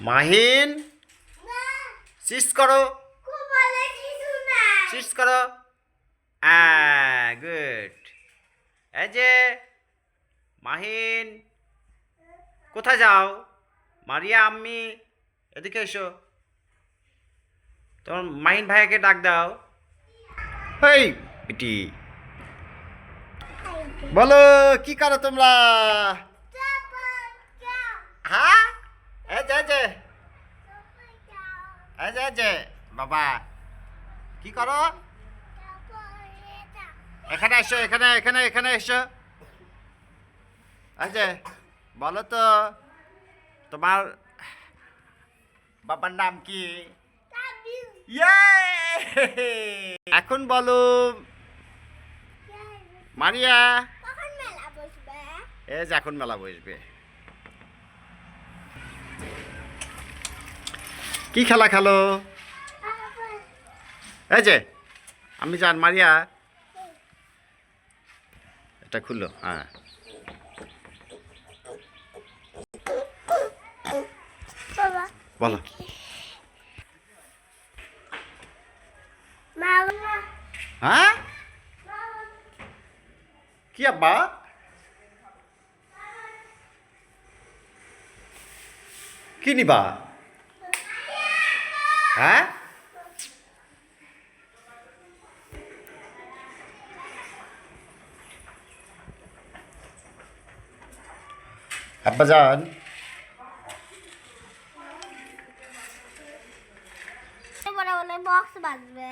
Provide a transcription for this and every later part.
Mahin cis করো cis করো good. এই যে মাহিন কোথায় যাও? মারিয়া আম্মি এদিকে এসো, তোমার মাহিন ভাইয়াকে ডাক দাও। এই পিটি বলো কি করো তোমরা? হ্যাঁ এই যে বাবা কি করো? এখানে এসো, এখানে এখানে এখানে এসো। এই যে বলো তো তোমার বাবার নাম কি? এখন বলো মারিয়া। এই যে এখন মেলা বসবে। কি খেলা খেলো? এই যে আমি জান মারিয়া এটা খুললো। হ্যাঁ বলো। হ্যাঁ কি আব্বা? কি নিবা? হ্যাঁ আব্বা যান বক্স বাজবে।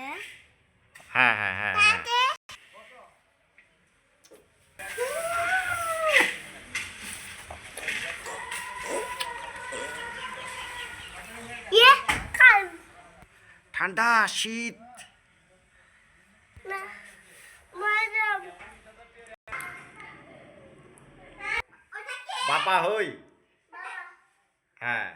হ্যাঁ হ্যাঁ হ্যাঁ হ্যাঁ ঠান্ডা শীত বাবা হই। হ্যাঁ